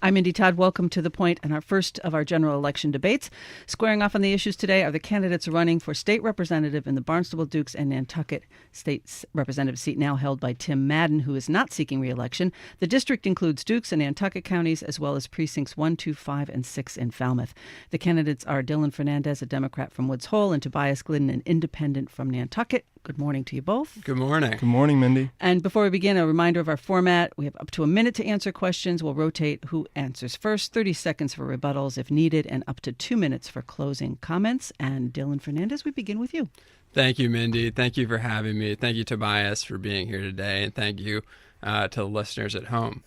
I'm Indy Todd. Welcome to The Point and our first of our general election debates. Squaring off on the issues today are the candidates running for state representative in the Barnstable, Dukes, and Nantucket State Representative seat now held by Tim Madden, who is not seeking re-election. The district includes Dukes and Nantucket counties, as well as precincts 1, 2, 5, and 6 in Falmouth. The candidates are Dylan Fernandes, a Democrat from Woods Hole, and Tobias Glidden, an independent from Nantucket. Good morning to you both. Good morning. Good morning, Mindy. And before we begin, a reminder of our format. We have up to a minute to answer questions. We'll rotate who answers first, 30 seconds for rebuttals if needed, and up to 2 minutes for closing comments. And Dylan Fernandes, we begin with you. Thank you, Mindy. Thank you for having me. Thank you, Tobias, for being here today. And thank you to the listeners at home.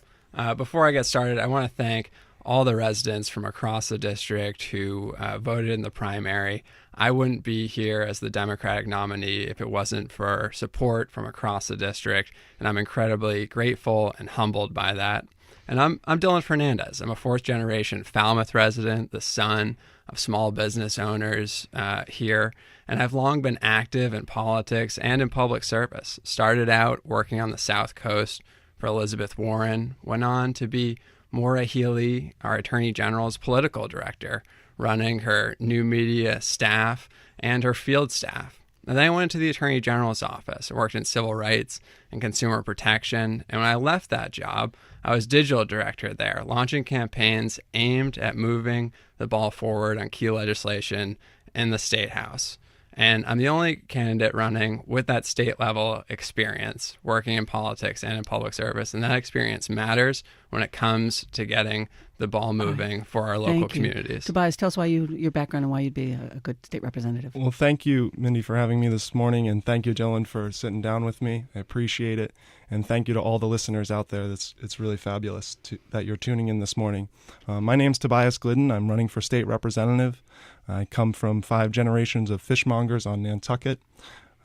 Before I get started, I want to thank all the residents from across the district who voted in the primary. I wouldn't be here as the Democratic nominee if it wasn't for support from across the district, and I'm incredibly grateful and humbled by that. And I'm Dylan Fernandes. I'm a fourth-generation Falmouth resident, the son of small business owners here, and I've long been active in politics and in public service. Started out working on the South Coast for Elizabeth Warren, went on to be Maura Healey, our Attorney General's political director, running her new media staff and her field staff. And then I went to the Attorney General's office. I worked in civil rights and consumer protection. And when I left that job, I was digital director there, launching campaigns aimed at moving the ball forward on key legislation in the State House. And I'm the only candidate running with that state level experience, working in politics and in public service. And that experience matters when it comes to getting the ball moving for our local communities. Tobias, tell us why your background and why you'd be a good state representative. Well, thank you, Mindy, for having me this morning. And thank you, Dylan, for sitting down with me. I appreciate it. And thank you to all the listeners out there. It's really fabulous that you're tuning in this morning. My name's Tobias Glidden. I'm running for state representative. I come from 5 generations of fishmongers on Nantucket.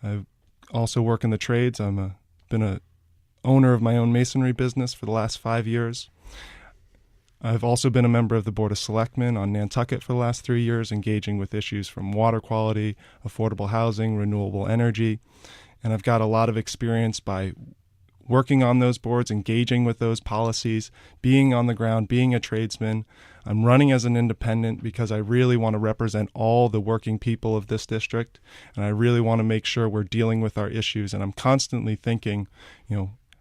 I also work in the trades. Been a owner of my own masonry business for the last 5 years. I've also been a member of the Board of Selectmen on Nantucket for the last 3 years, engaging with issues from water quality, affordable housing, renewable energy. And I've got a lot of experience by working on those boards, engaging with those policies, being on the ground, being a tradesman. I'm running as an independent because I really want to represent all the working people of this district, and I really want to make sure we're dealing with our issues. And I'm constantly thinking,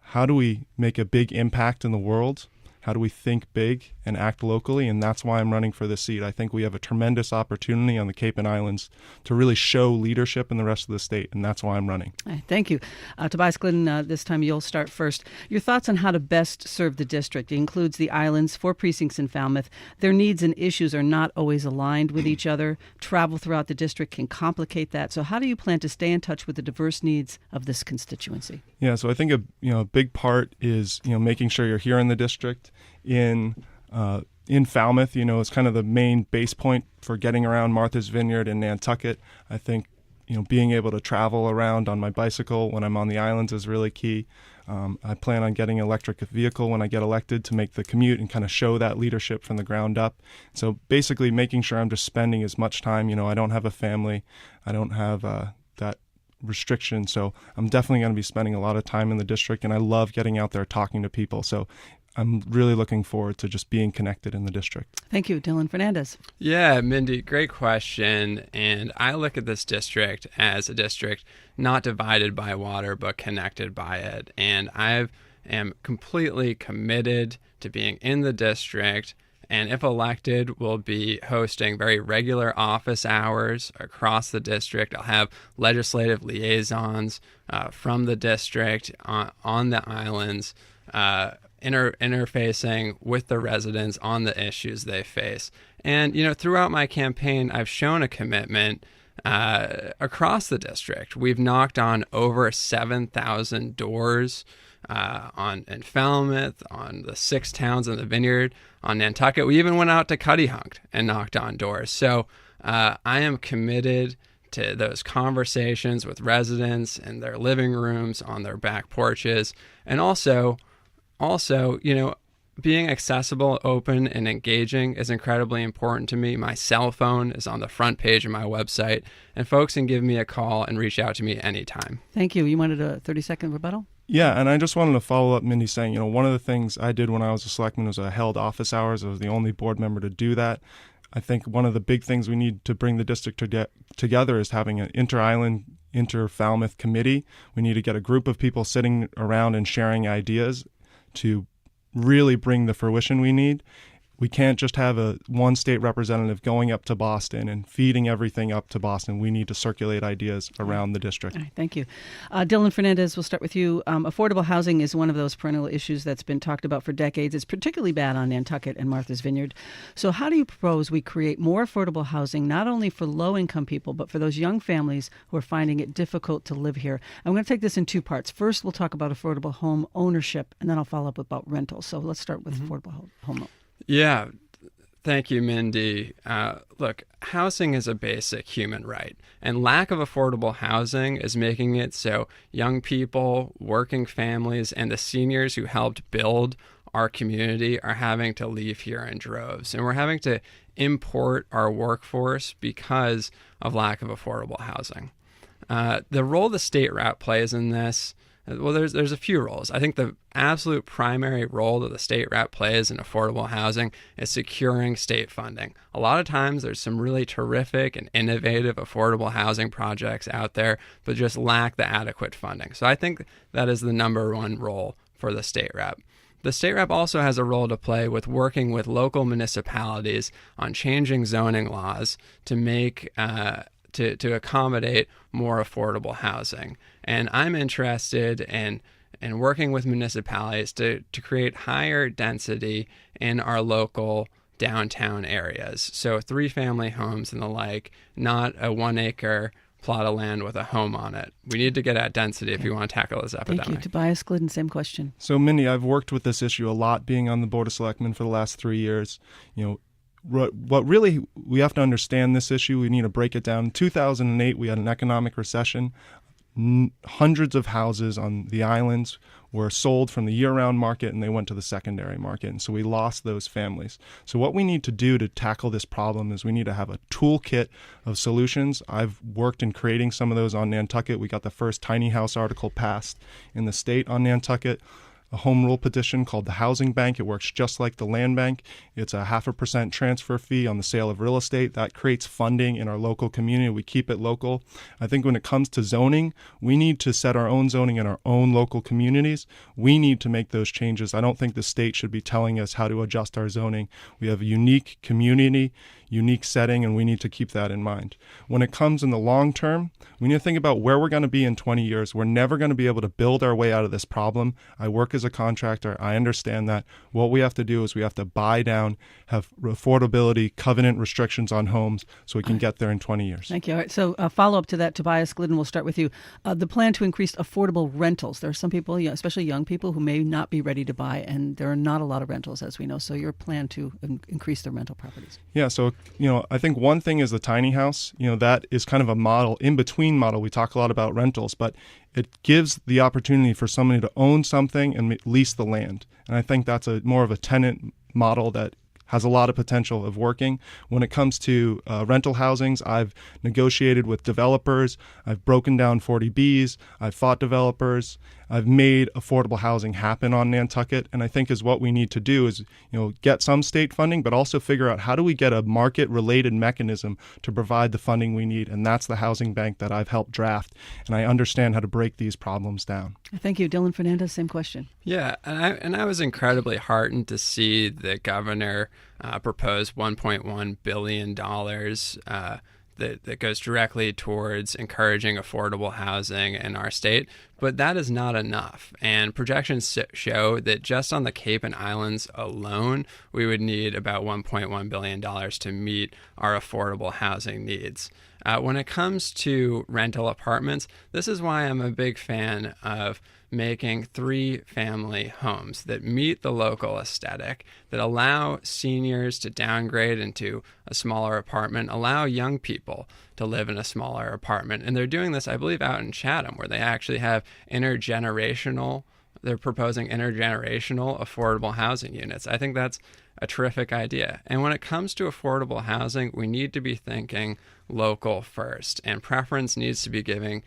how do we make a big impact in the world? How do we think big and act locally? And that's why I'm running for this seat. I think we have a tremendous opportunity on the Cape and Islands to really show leadership in the rest of the state, and that's why I'm running. Thank you. Tobias Glidden, this time you'll start first. Your thoughts on how to best serve the district. It includes the islands, 4 precincts in Falmouth. Their needs and issues are not always aligned with each other. Travel throughout the district can complicate that. So how do you plan to stay in touch with the diverse needs of this constituency? Yeah, so I think a big part is making sure you're here in the district. In Falmouth, is kind of the main base point for getting around Martha's Vineyard and Nantucket. I think being able to travel around on my bicycle when I'm on the islands is really key. I plan on getting an electric vehicle when I get elected to make the commute and kind of show that leadership from the ground up. So basically making sure I'm just spending as much time. I don't have a family. I don't have that restriction. So I'm definitely going to be spending a lot of time in the district, and I love getting out there talking to people. So I'm really looking forward to just being connected in the district. Thank you. Dylan Fernandes. Yeah, Mindy, great question. And I look at this district as a district not divided by water, but connected by it. And I am completely committed to being in the district. And if elected, we'll be hosting very regular office hours across the district. I'll have legislative liaisons from the district on the islands, interfacing with the residents on the issues they face. And, throughout my campaign, I've shown a commitment across the district. We've knocked on over 7,000 doors in Falmouth, on the 6 towns in the Vineyard, on Nantucket. We even went out to Cuttyhunk and knocked on doors. So I am committed to those conversations with residents in their living rooms, on their back porches, and also, being accessible, open, and engaging is incredibly important to me. My cell phone is on the front page of my website, and folks can give me a call and reach out to me anytime. Thank you. You wanted a 30-second rebuttal? Yeah, and I just wanted to follow up Mindy saying, one of the things I did when I was a selectman was I held office hours. I was the only board member to do that. I think one of the big things we need to bring the district together is having an inter-island, inter-Falmouth committee. We need to get a group of people sitting around and sharing ideas to really bring the fruition we need. We can't just have one state representative going up to Boston and feeding everything up to Boston. We need to circulate ideas around the district. All right, thank you. Dylan Fernandes, we'll start with you. Affordable housing is one of those perennial issues that's been talked about for decades. It's particularly bad on Nantucket and Martha's Vineyard. So how do you propose we create more affordable housing, not only for low-income people, but for those young families who are finding it difficult to live here? I'm going to take this in two parts. First, we'll talk about affordable home ownership, and then I'll follow up about rentals. So let's start with affordable home. Yeah. Thank you, Mindy. Look, housing is a basic human right, and lack of affordable housing is making it so young people, working families, and the seniors who helped build our community are having to leave here in droves. And we're having to import our workforce because of lack of affordable housing. The role the state rep plays in this, well, there's a few roles. I think the absolute primary role that the state rep plays in affordable housing is securing state funding. A lot of times there's some really terrific and innovative affordable housing projects out there, but just lack the adequate funding. So I think that is the number one role for the state rep. The state rep also has a role to play with working with local municipalities on changing zoning laws to make to accommodate more affordable housing. And I'm interested in working with municipalities to create higher density in our local downtown areas. So 3-family homes and the like, not a 1-acre plot of land with a home on it. We need to get at density if we want to tackle this epidemic. Thank you. Tobias Glidden, same question. So, Mindy, I've worked with this issue a lot being on the Board of Selectmen for the last 3 years. What really we have to understand this issue, we need to break it down. In 2008, we had an economic recession. Hundreds of houses on the islands were sold from the year-round market and they went to the secondary market. And so we lost those families. So what we need to do to tackle this problem is we need to have a toolkit of solutions. I've worked in creating some of those on Nantucket. We got the first tiny house article passed in the state on Nantucket. A home rule petition called the Housing Bank. It works just like the Land Bank. It's a 0.5% transfer fee on the sale of real estate. That creates funding in our local community. We keep it local. I think when it comes to zoning, we need to set our own zoning in our own local communities. We need to make those changes. I don't think the state should be telling us how to adjust our zoning. We have a unique community, unique setting, and we need to keep that in mind. When it comes in the long term, we need to think about where we're going to be in 20 years. We're never going to be able to build our way out of this problem. I work as a contractor. I understand that. What we have to do is we have to buy down, have affordability, covenant restrictions on homes so we can get there in 20 years. Thank you. All right. So follow up to that, Tobias Glidden, we'll start with you. The plan to increase affordable rentals. There are some people, especially young people, who may not be ready to buy, and there are not a lot of rentals, as we know. So your plan to increase the rental properties. Yeah. So, I think one thing is the tiny house. That is kind of a model, in-between model. We talk a lot about rentals, but it gives the opportunity for somebody to own something and lease the land. And I think that's more of a tenant model that has a lot of potential of working. When it comes to rental housings, I've negotiated with developers. I've broken down 40Bs. I've fought developers. I've made affordable housing happen on Nantucket. And I think is what we need to do is, get some state funding, but also figure out how do we get a market-related mechanism to provide the funding we need. And that's the housing bank that I've helped draft. And I understand how to break these problems down. Thank you. Dylan Fernandes, same question. Yeah, and I was incredibly heartened to see the governor propose $1.1 billion that goes directly towards encouraging affordable housing in our state. But that is not enough. And projections show that just on the Cape and Islands alone, we would need about $1.1 billion to meet our affordable housing needs. When it comes to rental apartments, this is why I'm a big fan of making 3-family homes that meet the local aesthetic, that allow seniors to downgrade into a smaller apartment, allow young people to live in a smaller apartment. And they're doing this, I believe, out in Chatham, where they actually have they're proposing intergenerational affordable housing units. I think that's a terrific idea. And when it comes to affordable housing, we need to be thinking local first, and preference needs to be given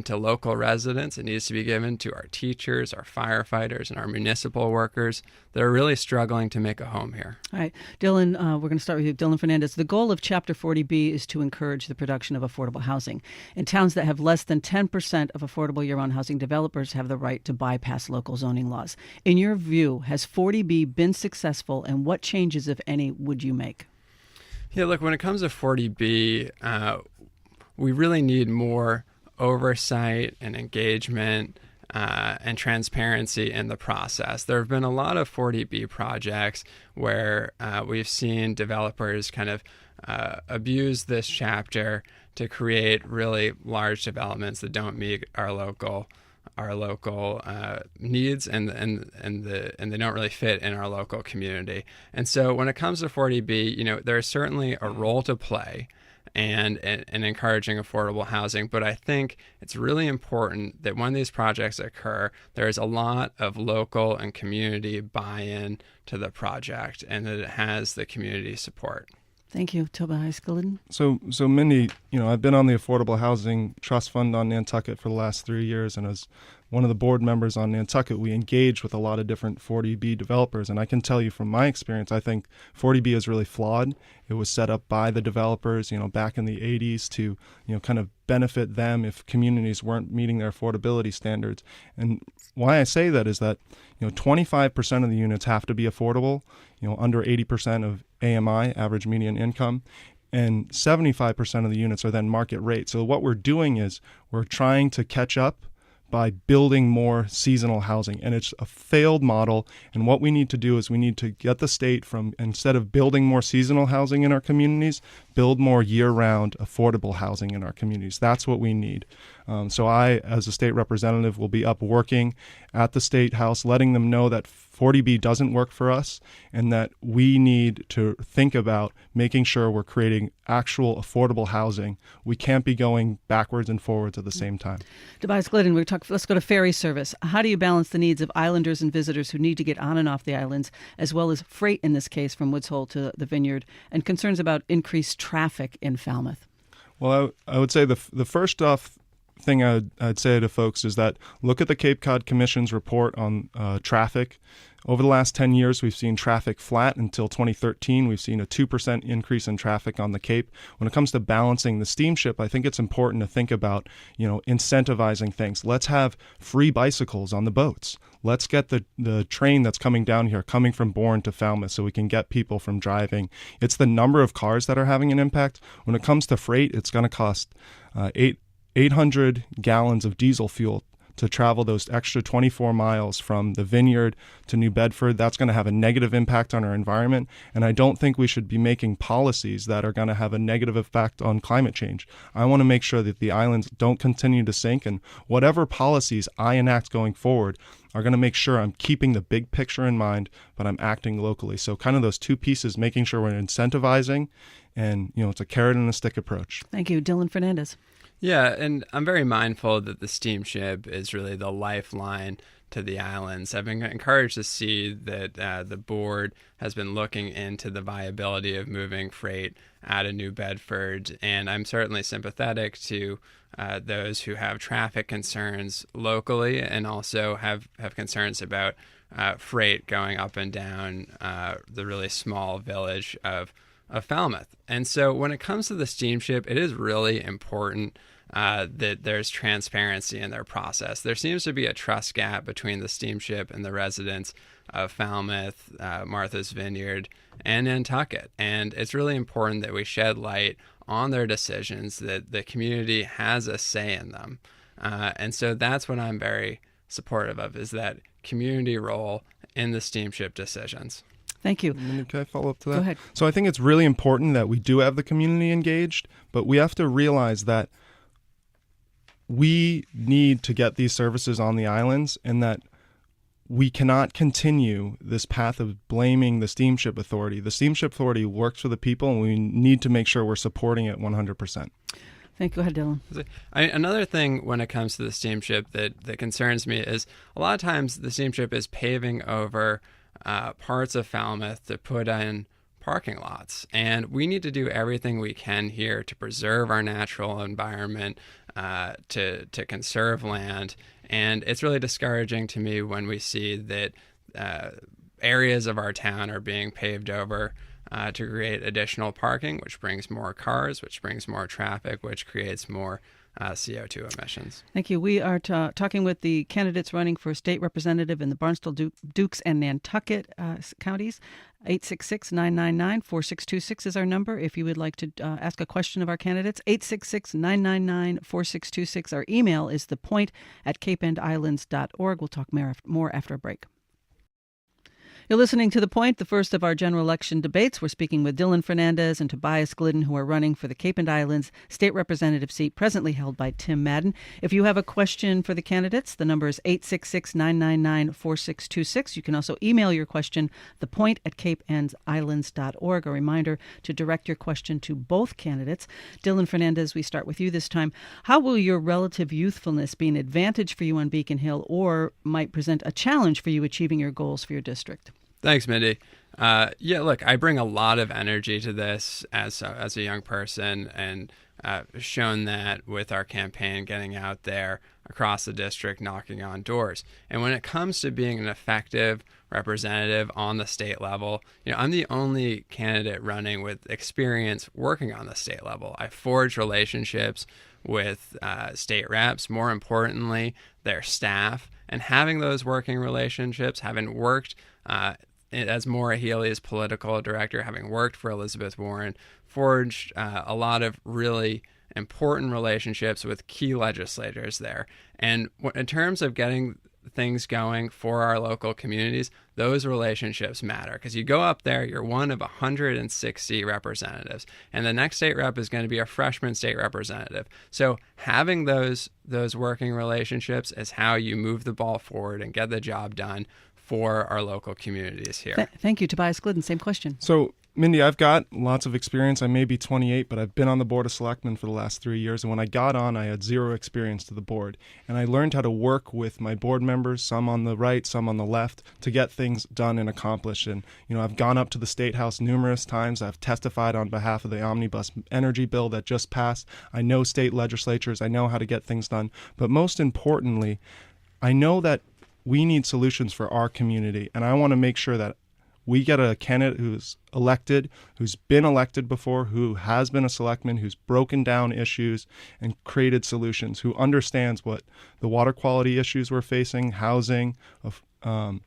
to local residents. It needs to be given to our teachers, our firefighters, and our municipal workers that are really struggling to make a home here. All right, Dylan, we're going to start with you. Dylan Fernandes, the goal of Chapter 40B is to encourage the production of affordable housing. In towns that have less than 10% of affordable year-round housing, developers have the right to bypass local zoning laws. In your view, has 40B been successful, and what changes, if any, would you make? Yeah, look, when it comes to 40B, we really need more oversight and engagement and transparency in the process. There have been a lot of 40B projects where we've seen developers kind of abuse this chapter to create really large developments that don't meet our local needs, and they don't really fit in our local community. And so when it comes to 40B, there's certainly a role to play and encouraging affordable housing. But I think it's really important that when these projects occur, there's a lot of local and community buy-in to the project, and that it has the community support. Thank you. Tobias Glidden. So Mindy, I've been on the Affordable Housing Trust Fund on Nantucket for the last 3 years, and as one of the board members on Nantucket, we engage with a lot of different 40B developers. And I can tell you from my experience, I think 40B is really flawed. It was set up by the developers, back in the 80s to, kind of benefit them if communities weren't meeting their affordability standards. And why I say that is that, 25% of the units have to be affordable, under 80% of AMI, average median income, and 75% of the units are then market rate. So what we're doing is we're trying to catch up by building more seasonal housing. And it's a failed model. And what we need to do is we need to get the state from, instead of building more seasonal housing in our communities, build more year-round affordable housing in our communities. That's what we need. So I, as a state representative, will be up working at the State House, letting them know that 40B doesn't work for us and that we need to think about making sure we're creating actual affordable housing. We can't be going backwards and forwards at the same time. Tobias Glidden, let's go to ferry service. How do you balance the needs of islanders and visitors who need to get on and off the islands, as well as freight in this case from Woods Hole to the Vineyard, and concerns about increased traffic in Falmouth? Well, I would say the first thing I'd say to folks is that look at the Cape Cod Commission's report on traffic. Over the last 10 years, we've seen traffic flat until 2013. We've seen a 2% increase in traffic on the Cape. When it comes to balancing the steamship, I think it's important to think about, incentivizing things. Let's have free bicycles on the boats. Let's get the train that's coming down here, coming from Bourne to Falmouth, so we can get people from driving. It's the number of cars that are having an impact. When it comes to freight, it's going to cost 800 gallons of diesel fuel to travel those extra 24 miles from the Vineyard to New Bedford. That's going to have a negative impact on our environment. And I don't think we should be making policies that are going to have a negative effect on climate change. I want to make sure that the islands don't continue to sink, and whatever policies I enact going forward are going to make sure I'm keeping the big picture in mind, but I'm acting locally. So kind of those two pieces, making sure we're incentivizing and, it's a carrot and a stick approach. Thank you. Dylan Fernandes. Yeah, and I'm very mindful that the steamship is really the lifeline to the islands. I've been encouraged to see that the board has been looking into the viability of moving freight out of New Bedford, and I'm certainly sympathetic to those who have traffic concerns locally and also have concerns about freight going up and down the really small village of Falmouth. And so when it comes to the steamship, it is really important that there's transparency in their process. There seems to be a trust gap between the steamship and the residents of Falmouth, Martha's Vineyard, and Nantucket. And it's really important that we shed light on their decisions, that the community has a say in them. And so that's what I'm very supportive of, is that community role in the steamship decisions. Thank you. Can I follow up to that? Go ahead. So I think it's really important that we do have the community engaged, but we have to realize that we need to get these services on the islands, and that we cannot continue this path of blaming the Steamship Authority. The Steamship Authority works for the people, and we need to make sure we're supporting it 100%. Thank you. Go ahead, Dylan. Another thing when it comes to the steamship that concerns me is a lot of times the steamship is paving over parts of Falmouth to put in parking lots. And we need to do everything we can here to preserve our natural environment, to conserve land. And it's really discouraging to me when we see that areas of our town are being paved over to create additional parking, which brings more cars, which brings more traffic, which creates more CO2 emissions. Thank you. We are talking with the candidates running for state representative in the Barnstable, Dukes, and Nantucket counties. 866-999-4626 is our number if you would like to ask a question of our candidates. 866-999-4626. Our email is thepoint@capeendislands.org. We'll talk more after a break. You're listening to The Point, the first of our general election debates. We're speaking with Dylan Fernandes and Tobias Glidden, who are running for the Cape and Islands state representative seat presently held by Tim Madden. If you have a question for the candidates, the number is 866-999-4626. You can also email your question, thepoint@capeandislands.org. A reminder to direct your question to both candidates. Dylan Fernandes, we start with you this time. How will your relative youthfulness be an advantage for you on Beacon Hill, or might present a challenge for you achieving your goals for your district? Thanks, Mindy. Look, I bring a lot of energy to this as a young person, and shown that with our campaign, getting out there across the district, knocking on doors. And when it comes to being an effective representative on the state level, I'm the only candidate running with experience working on the state level. I forge relationships with state reps, more importantly, their staff, and having those working relationships, having worked as Maura Healey's political director, having worked for Elizabeth Warren, forged a lot of really important relationships with key legislators there. And in terms of getting things going for our local communities, those relationships matter, because you go up there, you're one of 160 representatives, and the next state rep is going to be a freshman state representative. So having those working relationships is how you move the ball forward and get the job done for our local communities here. Thank you. Tobias Glidden, same question. So, Mindy, I've got lots of experience. I may be 28, but I've been on the Board of Selectmen for the last 3 years. And when I got on, I had zero experience to the board. And I learned how to work with my board members, some on the right, some on the left, to get things done and accomplished. And, I've gone up to the State House numerous times. I've testified on behalf of the omnibus energy bill that just passed. I know state legislatures. I know how to get things done. But most importantly, I know that we need solutions for our community. And I want to make sure that we get a candidate who's elected, who's been elected before, who has been a selectman, who's broken down issues and created solutions, who understands what the water quality issues we're facing, housing, and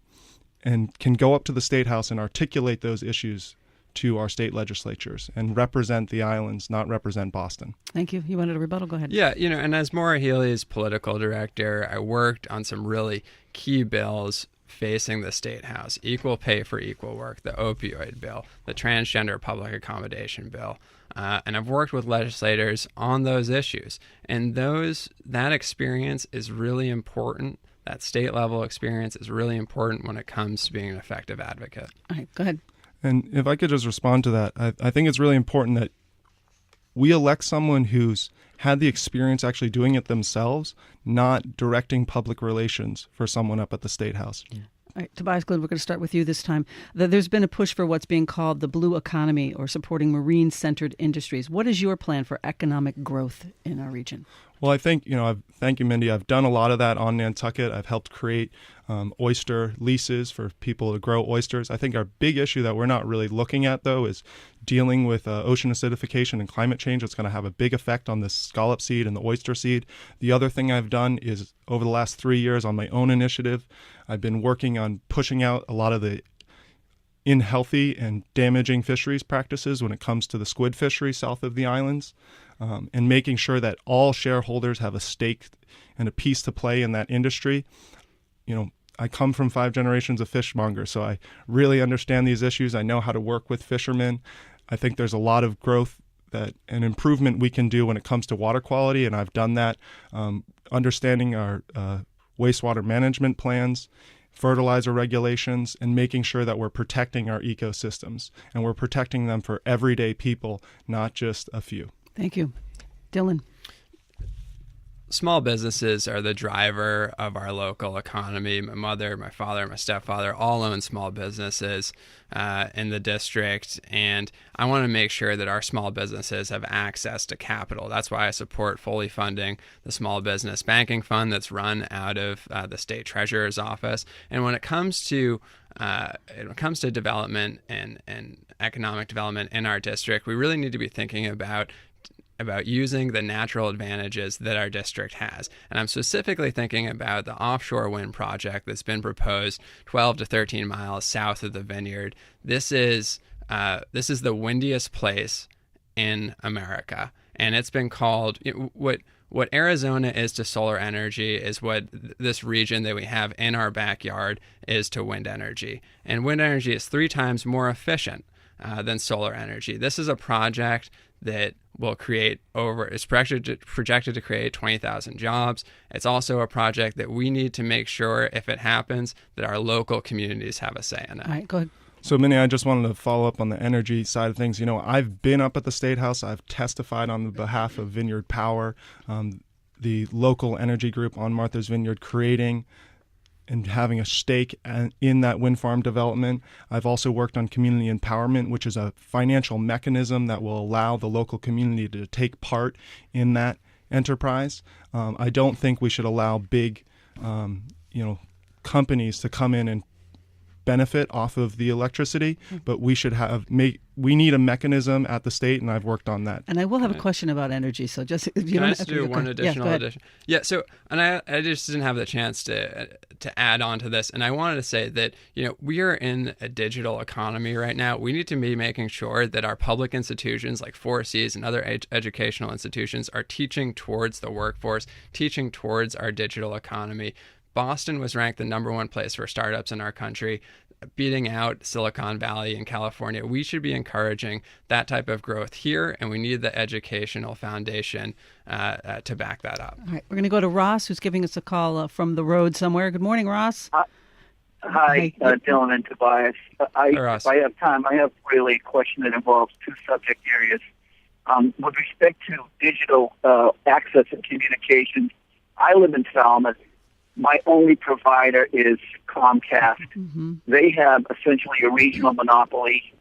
can go up to the State House and articulate those issues to our state legislatures and represent the islands, not represent Boston. Thank you. You wanted a rebuttal? Go ahead. Yeah, and as Maura Healey's political director, I worked on some really key bills facing the State House: equal pay for equal work, the opioid bill, the transgender public accommodation bill. And I've worked with legislators on those issues. And that experience is really important. That state level experience is really important when it comes to being an effective advocate. All right, go ahead. And if I could just respond to that, I think it's really important that we elect someone who's had the experience actually doing it themselves, not directing public relations for someone up at the State House. Yeah. All right, Tobias Glidden, we're going to start with you this time. There's been a push for what's being called the blue economy, or supporting marine-centered industries. What is your plan for economic growth in our region? Well, I think, thank you, Mindy. I've done a lot of that on Nantucket. I've helped create oyster leases for people to grow oysters. I think our big issue that we're not really looking at, though, is dealing with ocean acidification and climate change. It's going to have a big effect on the scallop seed and the oyster seed. The other thing I've done is, over the last 3 years on my own initiative, I've been working on pushing out a lot of the unhealthy and damaging fisheries practices when it comes to the squid fishery south of the islands, and making sure that all shareholders have a stake and a piece to play in that industry. I come from 5 generations of fishmongers, so I really understand these issues. I know how to work with fishermen. I think there's a lot of growth and improvement we can do when it comes to water quality, and I've done that. Understanding our wastewater management plans, fertilizer regulations, and making sure that we're protecting our ecosystems, and we're protecting them for everyday people, not just a few. Thank you. Dylan. small businesses are the driver of our local economy. My mother, my father, my stepfather all own small businesses in the district, and I want to make sure that our small businesses have access to capital. That's why I support fully funding the Small Business Banking Fund that's run out of the state treasurer's office. And when it comes to development and economic development in our district, we really need to be thinking about using the natural advantages that our district has. And I'm specifically thinking about the offshore wind project that's been proposed 12 to 13 miles south of the Vineyard. This is the windiest place in America. And it's been called, what Arizona is to solar energy is what this region that we have in our backyard is to wind energy. And wind energy is 3 times more efficient than solar energy. This is a project that will create it's projected to create 20,000 jobs. It's also a project that we need to make sure, if it happens, that our local communities have a say in it. All right, go ahead. So, Minnie, I just wanted to follow up on the energy side of things. I've been up at the State House. I've testified on behalf of Vineyard Power, the local energy group on Martha's Vineyard, creating and having a stake in that wind farm development. I've also worked on community empowerment, which is a financial mechanism that will allow the local community to take part in that enterprise. I don't think we should allow big, companies to come in and benefit off of the electricity, but we need a mechanism at the state, and I've worked on that. And I will have a question about energy, so just if you Can I don't just do one additional addition? Yeah, so, and I just didn't have the chance to add on to this, and I wanted to say that, we are in a digital economy right now. We need to be making sure that our public institutions like 4Cs and other educational institutions are teaching towards the workforce, teaching towards our digital economy. Boston was ranked the #1 place for startups in our country, beating out Silicon Valley in California. We should be encouraging that type of growth here, and we need the educational foundation to back that up. All right, we're going to go to Ross, who's giving us a call from the road somewhere. Good morning, Ross. Hi, Dylan and Tobias. Hi, Ross. If I have time, I have really a question that involves 2 subject areas. With respect to digital access and communications, I live in Falmouth. My only provider is Comcast. Mm-hmm. They have essentially a regional monopoly.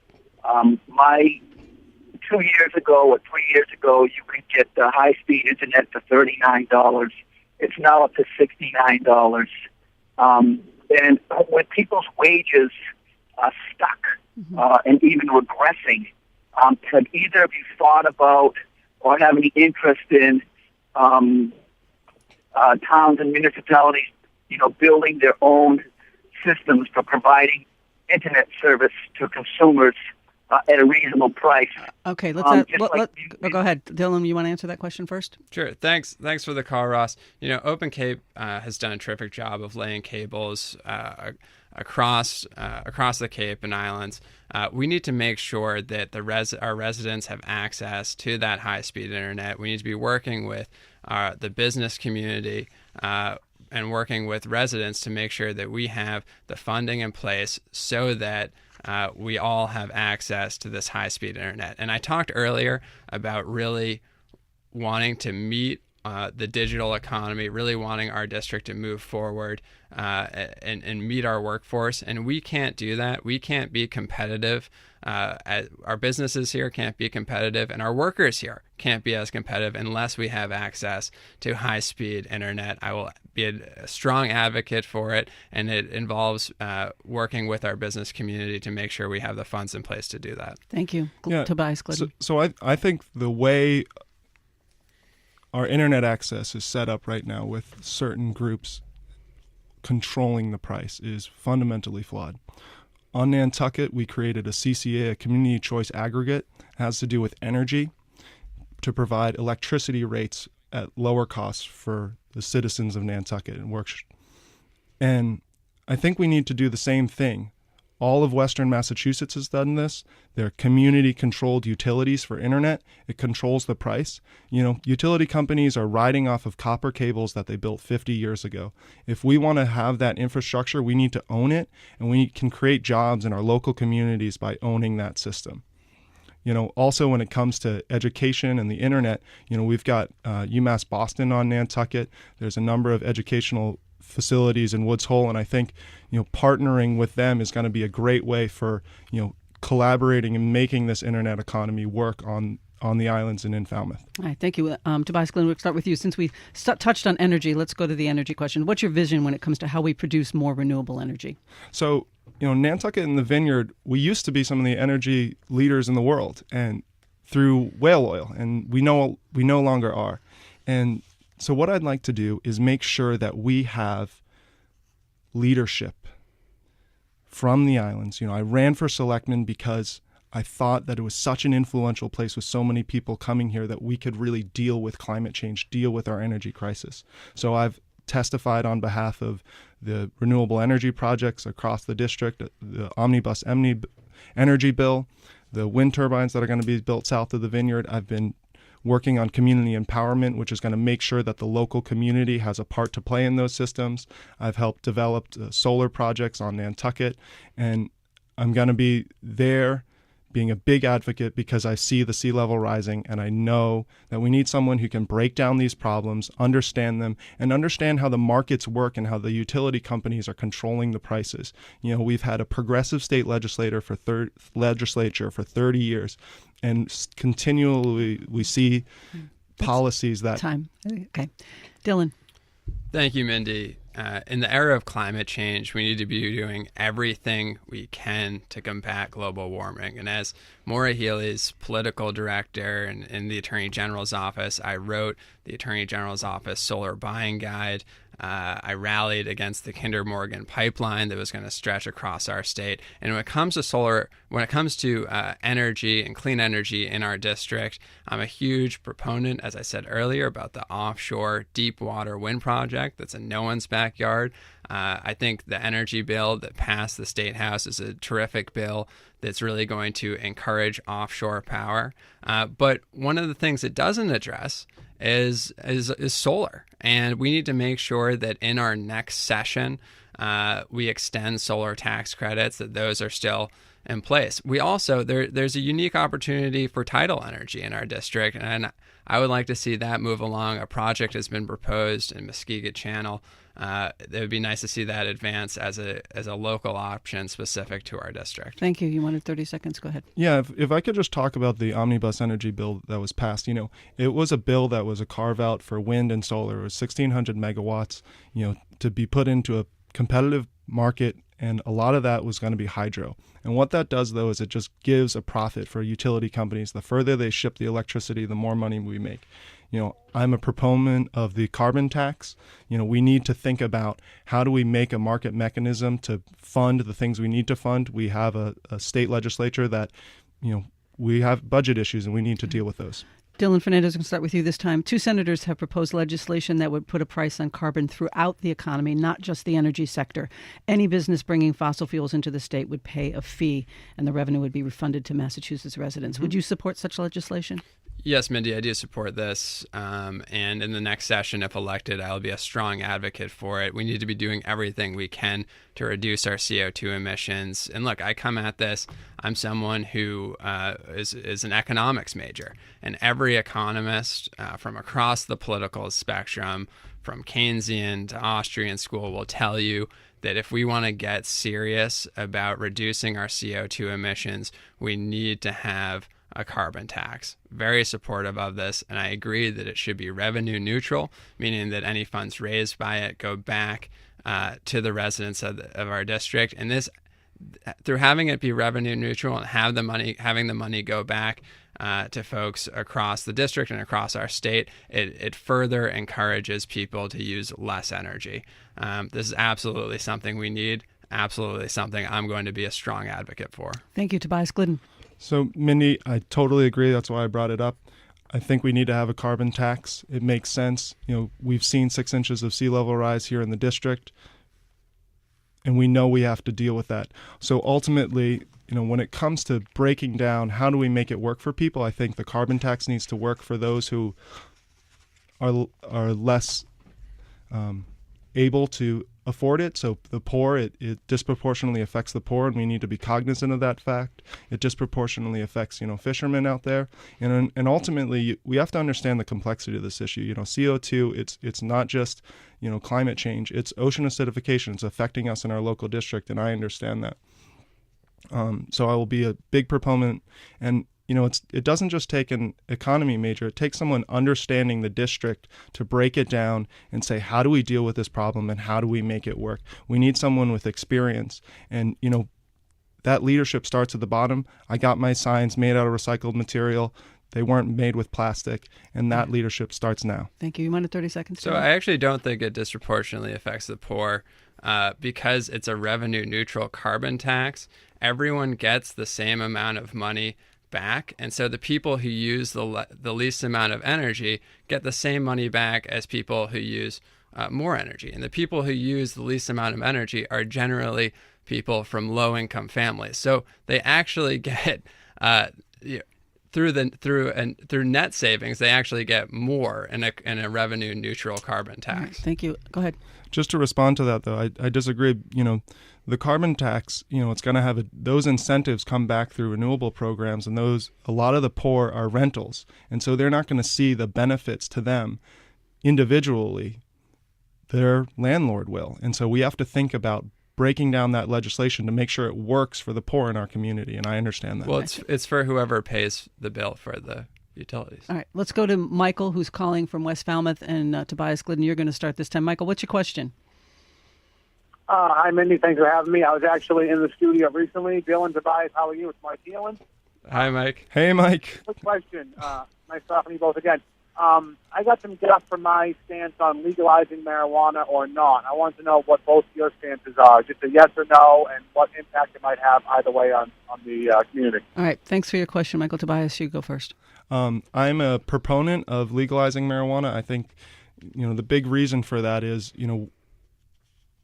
2 years ago or 3 years ago, you could get high-speed internet for $39. It's now up to $69. And with people's wages stuck and even regressing, have either of you thought about or have any interest in towns and municipalities, building their own systems for providing internet service to consumers at a reasonable price? Okay, go ahead. Dylan, you want to answer that question first? Sure. Thanks for the call, Ross. Open Cape has done a terrific job of laying cables across the Cape and Islands. We need to make sure that our residents have access to that high-speed internet. We need to be working with the business community and working with residents to make sure that we have the funding in place so that we all have access to this high-speed internet. And I talked earlier about really wanting to meet the digital economy, really wanting our district to move forward and meet our workforce. And we can't do that. We can't be competitive. Our businesses here can't be competitive, and our workers here can't be as competitive unless we have access to high-speed internet. I will be a strong advocate for it, and it involves working with our business community to make sure we have the funds in place to do that. Thank you. Tobias Glidden. So I think the way our internet access is set up right now with certain groups controlling the price is fundamentally flawed. On Nantucket, we created a CCA, a community choice aggregate. It has to do with energy to provide electricity rates at lower costs for the citizens of Nantucket and works. And I think we need to do the same thing. All of Western Massachusetts has done this. They're community-controlled utilities for internet. It controls the price. Utility companies are riding off of copper cables that they built 50 years ago. If we want to have that infrastructure, we need to own it, and we can create jobs in our local communities by owning that system. Also when it comes to education and the internet, we've got UMass Boston on Nantucket. There's a number of educational facilities in Woods Hole, and I think, partnering with them is going to be a great way for, collaborating and making this internet economy work on the islands and in Falmouth. All right, thank you. Tobias Glidden, we'll start with you. Since we touched on energy, let's go to the energy question. What's your vision when it comes to how we produce more renewable energy? So, Nantucket and the Vineyard, we used to be some of the energy leaders in the world, and through whale oil, and we no longer are. And so what I'd like to do is make sure that we have leadership from the islands. I ran for selectman because I thought that it was such an influential place with so many people coming here that we could really deal with climate change, deal with our energy crisis. So I've testified on behalf of the renewable energy projects across the district, the Omnibus Energy Bill, the wind turbines that are going to be built south of the Vineyard. I've been working on community empowerment, which is going to make sure that the local community has a part to play in those systems. I've helped develop solar projects on Nantucket, and I'm going to be there being a big advocate because I see the sea level rising, and I know that we need someone who can break down these problems, understand them, and understand how the markets work and how the utility companies are controlling the prices. We've had a progressive state legislature for 30 years, and continually we see policies that... Time. Okay. Dylan. Thank you, Mindy. In the era of climate change, we need to be doing everything we can to combat global warming. And as Maura Healy's political director in the Attorney General's office, I wrote the Attorney General's office solar buying guide. I rallied against the Kinder Morgan pipeline that was going to stretch across our state. And when it comes to energy and clean energy in our district, I'm a huge proponent, as I said earlier, about the offshore deep water wind project that's in no one's backyard. I think the energy bill that passed the State House is a terrific bill that's really going to encourage offshore power. But one of the things it doesn't address is solar. And we need to make sure that in our next session, we extend solar tax credits, that those are still in place. We also, there's a unique opportunity for tidal energy in our district, and I would like to see that move along. A project has been proposed in Muskegon Channel. It would be nice to see that advance as a local option specific to our district. Thank you. You wanted 30 seconds. Go ahead. Yeah, if I could just talk about the Omnibus Energy Bill that was passed. It was a bill that was a carve-out for wind and solar. It was 1,600 megawatts, to be put into a competitive market, and a lot of that was going to be hydro. And what that does, though, is it just gives a profit for utility companies. The further they ship the electricity, the more money we make. I'm a proponent of the carbon tax. We need to think about how do we make a market mechanism to fund the things we need to fund. We have a state legislature that, we have budget issues and we need to deal with those. Dylan Fernandes, I'm going to start with you this time. 2 senators have proposed legislation that would put a price on carbon throughout the economy, not just the energy sector. Any business bringing fossil fuels into the state would pay a fee, and the revenue would be refunded to Massachusetts residents. Mm-hmm. Would you support such legislation? Yes, Mindy, I do support this. And in the next session, if elected, I'll be a strong advocate for it. We need to be doing everything we can to reduce our CO2 emissions. And look, I come at this, I'm someone who is an economics major. And every economist from across the political spectrum, from Keynesian to Austrian school, will tell you that if we want to get serious about reducing our CO2 emissions, we need to have a carbon tax. Very supportive of this, and I agree that it should be revenue neutral, meaning that any funds raised by it go back to the residents of our district. And this, through having it be revenue neutral and having the money go back to folks across the district and across our state, it further encourages people to use less energy. This is absolutely something we need, absolutely something I'm going to be a strong advocate for. Thank you, Tobias Glidden. So, Mindy, I totally agree. That's why I brought it up. I think we need to have a carbon tax. It makes sense. We've seen 6 inches of sea level rise here in the district, and we know we have to deal with that. So ultimately, when it comes to breaking down how do we make it work for people, I think the carbon tax needs to work for those who are less able to afford it. So the poor, it disproportionately affects the poor, and we need to be cognizant of that fact. It disproportionately affects, fishermen out there. And ultimately, we have to understand the complexity of this issue. CO2, it's not just, climate change. It's ocean acidification. It's affecting us in our local district, and I understand that. So I will be a big proponent. And it doesn't just take an economy major. It takes someone understanding the district to break it down and say, how do we deal with this problem and how do we make it work? We need someone with experience. And, that leadership starts at the bottom. I got my signs made out of recycled material. They weren't made with plastic, and that leadership starts now. Thank you. You wanted 30 seconds? So I actually don't think it disproportionately affects the poor because it's a revenue neutral carbon tax. Everyone gets the same amount of money back, and so the people who use the least amount of energy get the same money back as people who use more energy. And the people who use the least amount of energy are generally people from low-income families. So they actually get through net savings, they actually get more in a revenue-neutral carbon tax. Right, thank you. Go ahead. Just to respond to that, though, I disagree. The carbon tax, it's going to have those incentives come back through renewable programs, and a lot of the poor are rentals, and so they're not going to see the benefits to them individually. Their landlord will, and so we have to think about breaking down that legislation to make sure it works for the poor in our community, and I understand that. Well, it's for whoever pays the bill for the utilities. All right, let's go to Michael, who's calling from West Falmouth, and Tobias Glidden, you're going to start this time. Michael, what's your question? Hi, Mindy. Thanks for having me. I was actually in the studio recently. Dylan, Tobias, how are you? It's Mike Dylan. Hi, Mike. Hey, Mike. Quick question. Nice talking to you both again. I got some guff for my stance on legalizing marijuana or not. I want to know what both your stances are, just a yes or no, and what impact it might have either way on the community. All right. Thanks for your question, Michael. Tobias, you go first. I'm a proponent of legalizing marijuana. I think, the big reason for that is,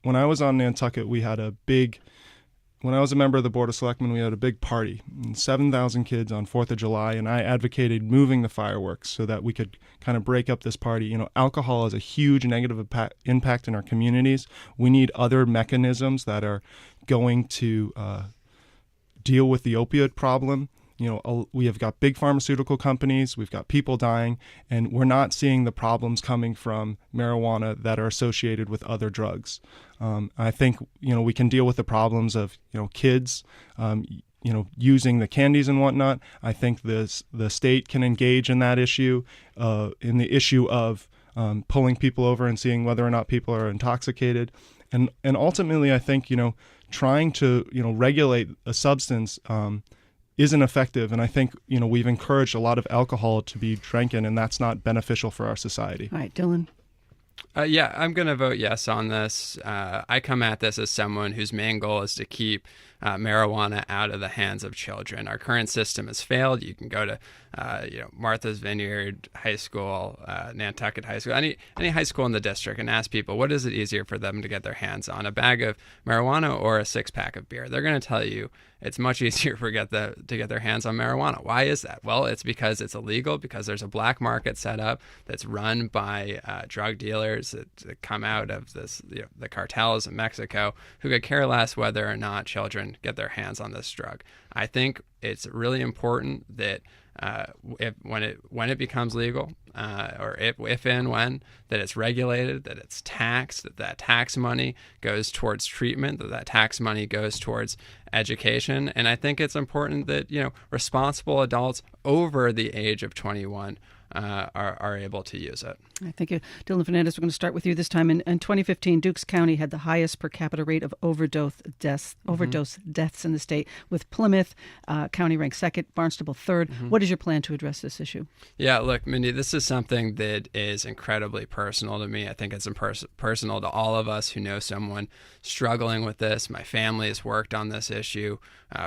when I was on Nantucket, when I was a member of the Board of Selectmen, we had a big party, 7,000 kids on 4th of July, and I advocated moving the fireworks so that we could kind of break up this party. Alcohol has a huge negative impact in our communities. We need other mechanisms that are going to deal with the opioid problem. We have got big pharmaceutical companies, we've got people dying, and we're not seeing the problems coming from marijuana that are associated with other drugs. I think, we can deal with the problems of, kids, using the candies and whatnot. I think the state can engage in that issue, in the issue of pulling people over and seeing whether or not people are intoxicated. And ultimately, I think, trying to, regulate a substance isn't effective. And I think, we've encouraged a lot of alcohol to be drinking, and that's not beneficial for our society. All right, Dylan. Yeah, I'm going to vote yes on this. I come at this as someone whose main goal is to keep marijuana out of the hands of children. Our current system has failed. You can go to, Martha's Vineyard High School, Nantucket High School, any high school in the district, and ask people, what is it easier for them to get their hands on, a bag of marijuana or a 6-pack of beer? They're going to tell you it's much easier to get their hands on marijuana. Why is that? Well, it's because it's illegal, because there's a black market set up that's run by drug dealers that come out of the cartels in Mexico, who could care less whether or not children get their hands on this drug. I think it's really important that when it becomes legal, or if and when, that it's regulated, that it's taxed, that tax money goes towards treatment, that tax money goes towards education. And I think it's important that responsible adults over the age of 21 are able to use it. All right, thank you. Dylan Fernandes, we're going to start with you this time. In 2015, Dukes County had the highest per capita rate of overdose deaths in the state, with Plymouth County ranked second, Barnstable third. What is your plan to address this issue? Yeah, look, Mindy, this is something that is incredibly personal to me. I think it's personal to all of us who know someone struggling with this. My family has worked on this issue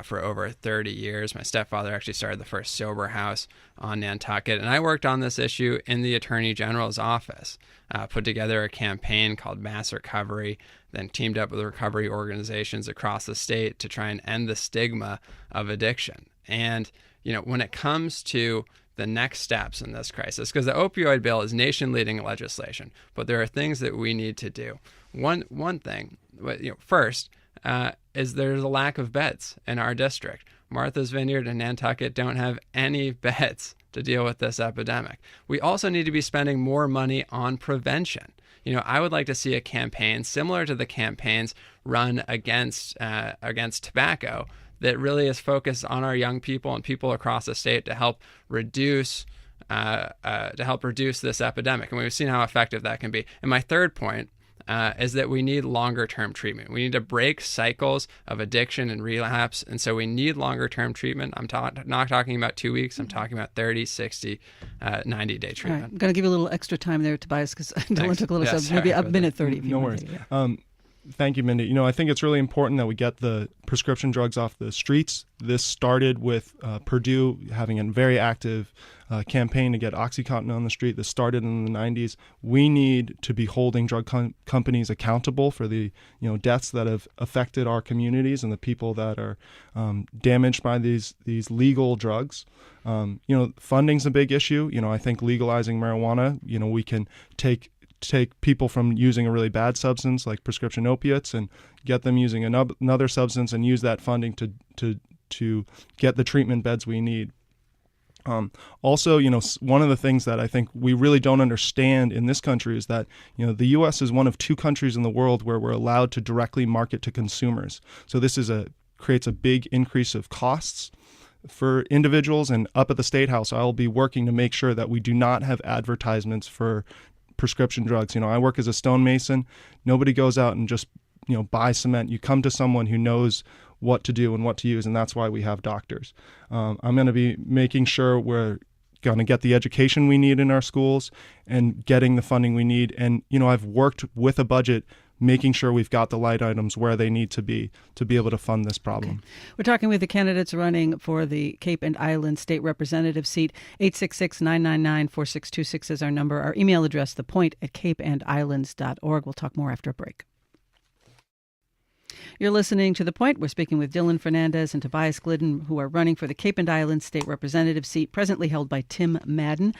for over 30 years. My stepfather actually started the first sober house on Nantucket, and I worked on this issue in the Attorney General's office, put together a campaign called Mass Recovery, then teamed up with recovery organizations across the state to try and end the stigma of addiction. And, when it comes to the next steps in this crisis, because the opioid bill is nation-leading legislation, but there are things that we need to do. One thing, first, is there's a lack of beds in our district. Martha's Vineyard and Nantucket don't have any beds to deal with this epidemic. We also need to be spending more money on prevention. I would like to see a campaign similar to the campaigns run against tobacco that really is focused on our young people and people across the state to help reduce this epidemic. And we've seen how effective that can be. And my third point is that we need longer-term treatment. We need to break cycles of addiction and relapse. And so we need longer-term treatment. I'm not talking about 2 weeks. I'm talking about 30, 60, 90-day treatment. All right. I'm going to give you a little extra time there, Tobias, because Dylan took a little maybe a minute 30 if you want. No worries. Thank you, Mindy. I think it's really important that we get the prescription drugs off the streets. This started with Purdue having a very active campaign to get OxyContin on the street. This started in the 90s. We need to be holding drug companies accountable for the deaths that have affected our communities and the people that are damaged by these legal drugs. Funding's a big issue. I think legalizing marijuana, we can take people from using a really bad substance like prescription opiates and get them using another substance and use that funding to get the treatment beds we need. Also, one of the things that I think we really don't understand in this country is that, the U.S. is one of 2 countries in the world where we're allowed to directly market to consumers. So this creates a big increase of costs for individuals. And up at the State House, I'll be working to make sure that we do not have advertisements for prescription drugs. I work as a stonemason. Nobody goes out and just, buy cement. You come to someone who knows what to do and what to use, and that's why we have doctors. I'm going to be making sure we're going to get the education we need in our schools and getting the funding we need. And, I've worked with a budget making sure we've got the light items where they need to be able to fund this problem. Okay. We're talking with the candidates running for the Cape and Island State Representative seat. 866-999-4626 is our number. Our email address, thepoint@capeandislands.org. We'll talk more after a break. You're listening to The Point. We're speaking with Dylan Fernandes and Tobias Glidden, who are running for the Cape and Island State Representative seat, presently held by Tim Madden.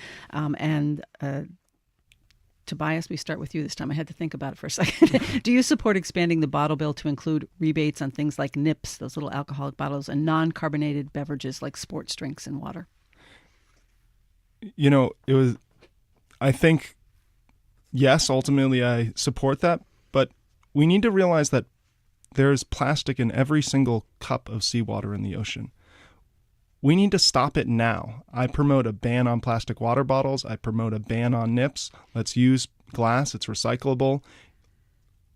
Tobias, we start with you this time. I had to think about it for a second. Do you support expanding the bottle bill to include rebates on things like nips, those little alcoholic bottles, and non-carbonated beverages like sports drinks and water? I think, yes, ultimately I support that, but we need to realize that there's plastic in every single cup of seawater in the ocean. We need to stop it now. I promote a ban on plastic water bottles. I promote a ban on nips. Let's use glass. It's recyclable.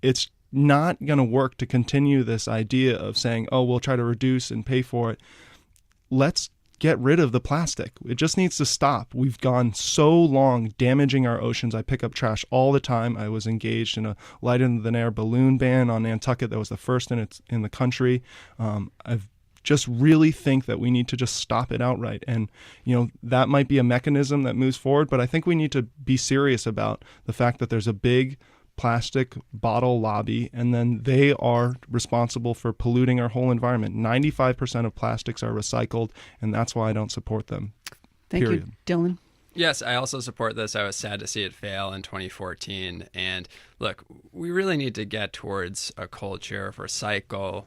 It's not going to work to continue this idea of saying, we'll try to reduce and pay for it. Let's get rid of the plastic. It just needs to stop. We've gone so long damaging our oceans. I pick up trash all the time. I was engaged in a light in the air balloon ban on Nantucket that was the first in the country. I've just really think that we need to just stop it outright. And, that might be a mechanism that moves forward, but I think we need to be serious about the fact that there's a big plastic bottle lobby, and then they are responsible for polluting our whole environment. 95% of plastics are recycled, and that's why I don't support them. Thank you, Dylan. Yes, I also support this. I was sad to see it fail in 2014. And look, we really need to get towards a culture of recycling,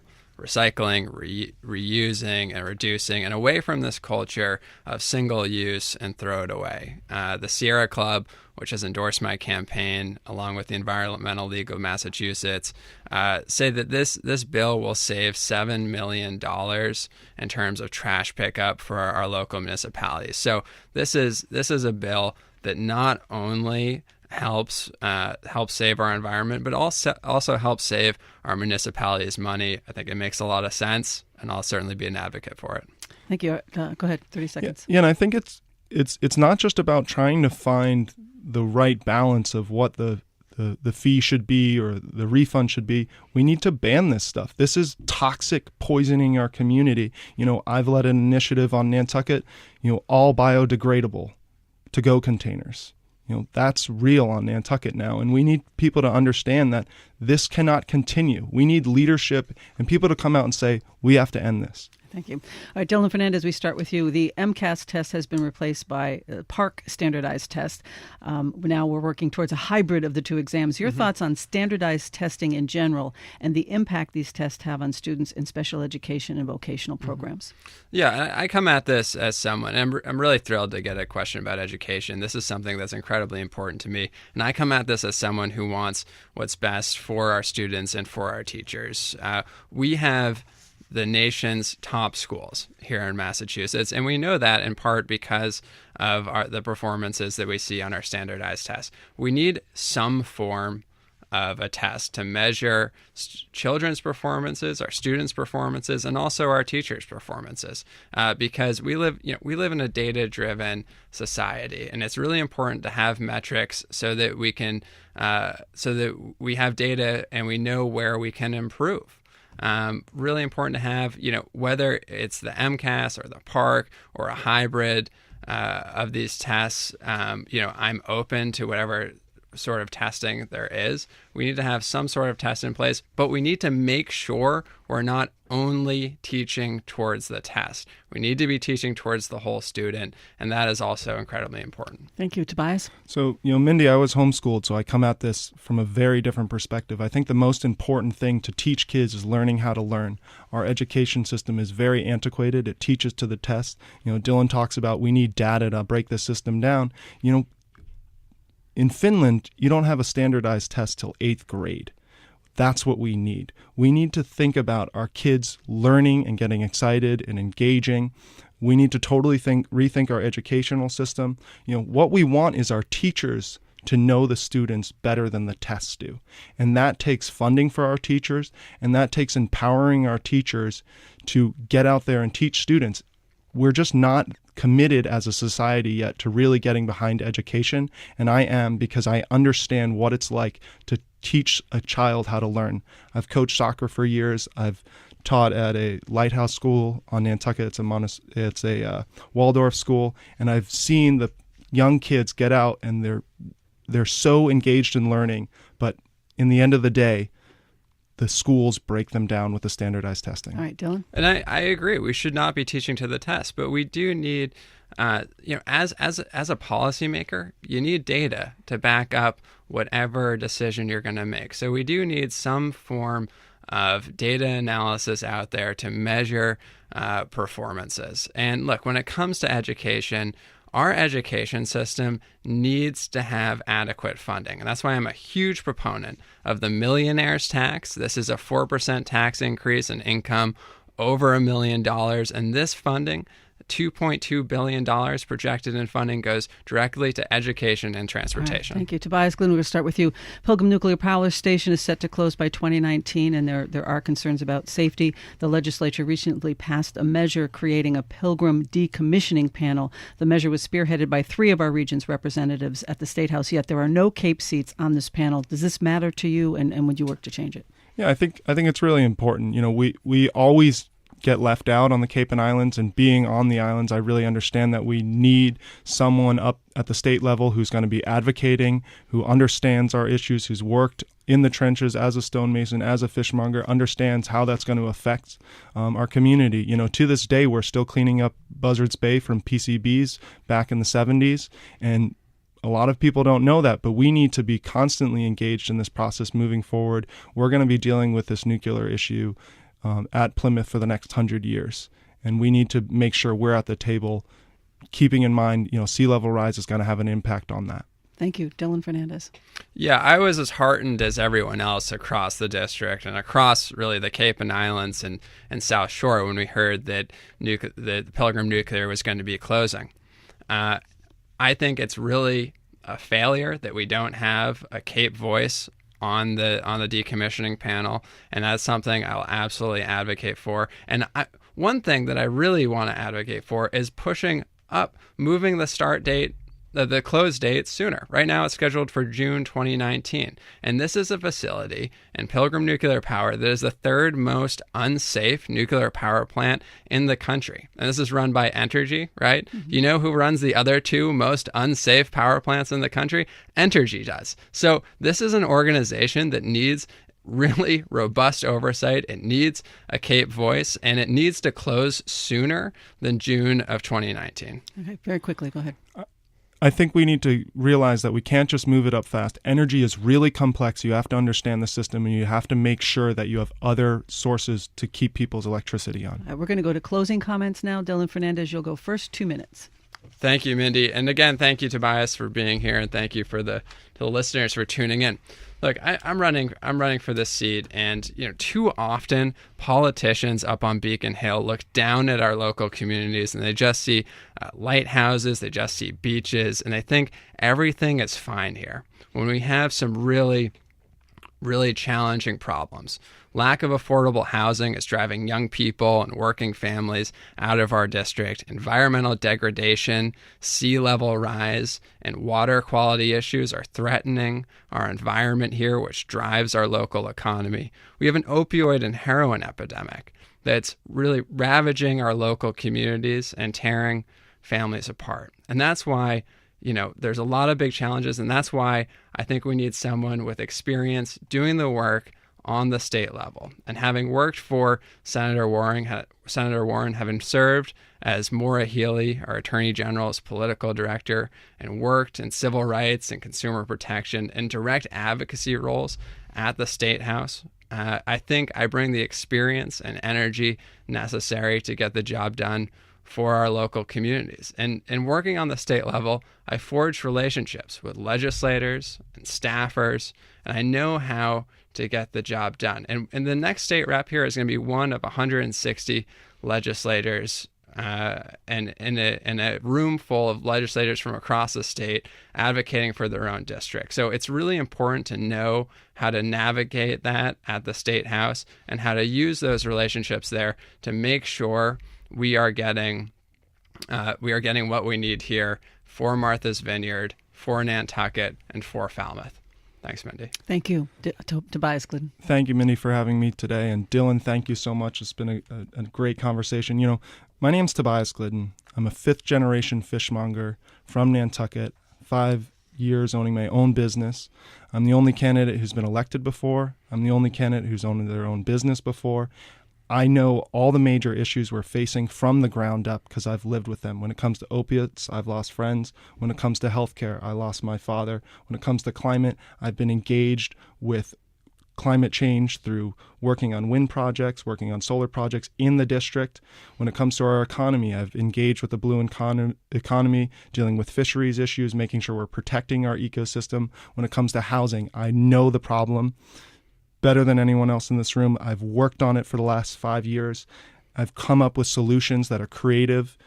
reusing, and reducing, and away from this culture of single use and throw it away. The Sierra Club, which has endorsed my campaign, along with the Environmental League of Massachusetts, say that this bill will save $7 million in terms of trash pickup for our local municipalities. So this is a bill that not only helps save our environment, but also helps save our municipalities money. I think it makes a lot of sense, and I'll certainly be an advocate for it. Thank you. Go ahead, 30 seconds. Yeah, and I think it's not just about trying to find the right balance of what the fee should be or the refund should be. We need to ban this stuff. This is toxic, poisoning our community. I've led an initiative on Nantucket, all biodegradable to-go containers. That's real on Nantucket now, and we need people to understand that this cannot continue. We need leadership and people to come out and say, we have to end this. Thank you. All right, Dylan Fernandes, we start with you. The MCAS test has been replaced by a PARC standardized test. Now we're working towards a hybrid of the two exams. Your thoughts on standardized testing in general and the impact these tests have on students in special education and vocational programs? Yeah, I come at this as someone, and I'm really thrilled to get a question about education. This is something that's incredibly important to me. And I come at this as someone who wants what's best for our students and for our teachers. We have the nation's top schools here in Massachusetts, and we know that in part because of the performances that we see on our standardized tests. We need some form of a test to measure children's performances, our students' performances, and also our teachers' performances, because we live in a data-driven society, and it's really important to have metrics so that we can we have data and we know where we can improve. Really important to have, whether it's the MCAS or the PARC or a hybrid of these tests. I'm open to whatever sort of testing there is. We need to have some sort of test in place, but we need to make sure we're not only teaching towards the test. We need to be teaching towards the whole student, and that is also incredibly important. Thank you. Tobias? So, Mindy, I was homeschooled, so I come at this from a very different perspective. I think the most important thing to teach kids is learning how to learn. Our education system is very antiquated. It teaches to the test. Dylan talks about we need data to break the system down. In Finland, you don't have a standardized test till 8th grade. That's what we need. We need to think about our kids learning and getting excited and engaging. We need to totally rethink our educational system. What we want is our teachers to know the students better than the tests do. And that takes funding for our teachers, and that takes empowering our teachers to get out there and teach students. We're just not committed as a society yet to really getting behind education, and I am, because I understand what it's like to teach a child how to learn. I've coached soccer for years. I've taught at a lighthouse school on Nantucket. It's a Waldorf school, and I've seen the young kids get out and they're so engaged in learning, but in the end of the day, the schools break them down with the standardized testing. All right, Dylan? And I agree. We should not be teaching to the test, but we do need, as a policymaker, you need data to back up whatever decision you're going to make. So we do need some form of data analysis out there to measure performances. And look, when it comes to education, our education system needs to have adequate funding. And that's why I'm a huge proponent of the millionaire's tax. This is a 4% tax increase in income over $1 million. And this funding, $2.2 billion projected in funding, goes directly to education and transportation. Right, thank you. Tobias Glidden, we're going to start with you. Pilgrim Nuclear Power Station is set to close by 2019, and there are concerns about safety. The legislature recently passed a measure creating a Pilgrim decommissioning panel. The measure was spearheaded by 3 of our region's representatives at the State House, yet there are no Cape seats on this panel. Does this matter to you, and would you work to change it? Yeah, I think it's really important. We always get left out on the Cape and Islands, and being on the islands, I really understand that we need someone up at the state level who's going to be advocating, who understands our issues, who's worked in the trenches as a stonemason, as a fishmonger, understands how that's going to affect our community. To this day, we're still cleaning up Buzzards Bay from PCBs back in the 70s, and a lot of people don't know that, but we need to be constantly engaged in this process moving forward. We're going to be dealing with this nuclear issue at Plymouth for the next 100 years. And we need to make sure we're at the table, keeping in mind, sea level rise is going to have an impact on that. Thank you. Dylan Fernandes. Yeah, I was as heartened as everyone else across the district and across really the Cape and Islands and South Shore when we heard that the Pilgrim Nuclear was going to be closing. I think it's really a failure that we don't have a Cape voice on the decommissioning panel, and that's something I'll absolutely advocate for. And one thing that I really want to advocate for is pushing up, moving the start date, the close date sooner. Right now it's scheduled for June 2019. And this is a facility in Pilgrim Nuclear Power that is the 3rd most unsafe nuclear power plant in the country. And this is run by Entergy, right? Mm-hmm. You know who runs the other 2 most unsafe power plants in the country? Entergy does. So this is an organization that needs really robust oversight. It needs a CAPE voice, and it needs to close sooner than June of 2019. Okay, very quickly, go ahead. I think we need to realize that we can't just move it up fast. Energy is really complex. You have to understand the system, and you have to make sure that you have other sources to keep people's electricity on. We're going to go to closing comments now. Dylan Fernandes, you'll go first, 2 minutes. Thank you, Mindy. And again, thank you, Tobias, for being here, and thank you to the listeners for tuning in. Look, I'm running for this seat, and too often politicians up on Beacon Hill look down at our local communities, and they just see lighthouses, they just see beaches, and they think everything is fine here. When we have some really, really challenging problems. Lack of affordable housing is driving young people and working families out of our district. Environmental degradation, sea level rise, and water quality issues are threatening our environment here, which drives our local economy. We have an opioid and heroin epidemic that's really ravaging our local communities and tearing families apart. And that's why there's a lot of big challenges, and that's why I think we need someone with experience doing the work on the state level. And having worked for Senator Warren, having served as Maura Healey, our Attorney General's political director, and worked in civil rights and consumer protection and direct advocacy roles at the State House, I think I bring the experience and energy necessary to get the job done for our local communities. And working on the state level, I forged relationships with legislators and staffers, and I know how to get the job done. And the next state rep here is going to be one of 160 legislators and in a room full of legislators from across the state advocating for their own district. So it's really important to know how to navigate that at the State House and how to use those relationships there to make sure we are getting what we need here for Martha's Vineyard, for Nantucket, and for Falmouth. Thanks, Mindy. Thank you, Tobias Glidden. Thank you, Mindy, for having me today. And Dylan, thank you so much. It's been a great conversation. My name's Tobias Glidden. I'm a fifth-generation fishmonger from Nantucket, 5 years owning my own business. I'm the only candidate who's been elected before. I'm the only candidate who's owned their own business before. I know all the major issues we're facing from the ground up because I've lived with them. When it comes to opiates, I've lost friends. When it comes to healthcare, I lost my father. When it comes to climate, I've been engaged with climate change through working on wind projects, working on solar projects in the district. When it comes to our economy, I've engaged with the blue economy, dealing with fisheries issues, making sure we're protecting our ecosystem. When it comes to housing, I know the problem better than anyone else in this room. I've worked on it for the last 5 years. I've come up with solutions that are creative,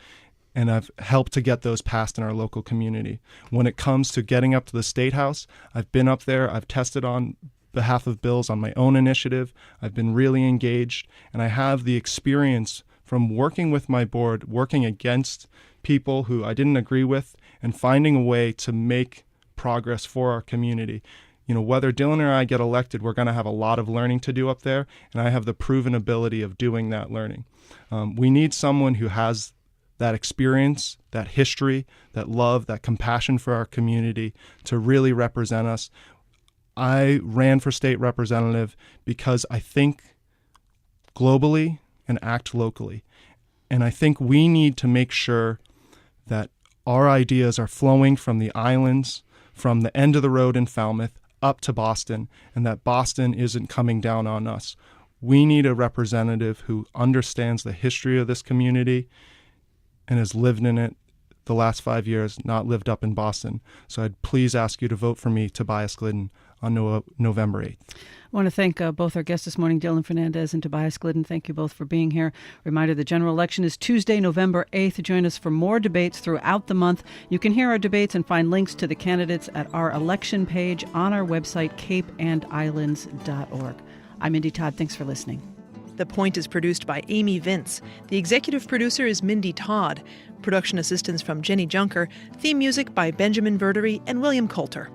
and I've helped to get those passed in our local community. When it comes to getting up to the State House, I've been up there. I've tested on behalf of bills on my own initiative. I've been really engaged, and I have the experience from working with my board, working against people who I didn't agree with, and finding a way to make progress for our community. Whether Dylan or I get elected, we're going to have a lot of learning to do up there, and I have the proven ability of doing that learning. We need someone who has that experience, that history, that love, that compassion for our community to really represent us. I ran for state representative because I think globally and act locally. And I think we need to make sure that our ideas are flowing from the islands, from the end of the road in Falmouth, up to Boston, and that Boston isn't coming down on us. We need a representative who understands the history of this community and has lived in it the last 5 years, not lived up in Boston. So I'd please ask you to vote for me, Tobias Glidden, on November 8th. I want to thank both our guests this morning, Dylan Fernandes and Tobias Glidden. Thank you both for being here. Reminder, the general election is Tuesday, November 8th. Join us for more debates throughout the month. You can hear our debates and find links to the candidates at our election page on our website, capeandislands.org. I'm Mindy Todd. Thanks for listening. The Point is produced by Amy Vince. The executive producer is Mindy Todd. Production assistance from Jenny Junker. Theme music by Benjamin Verdery and William Coulter.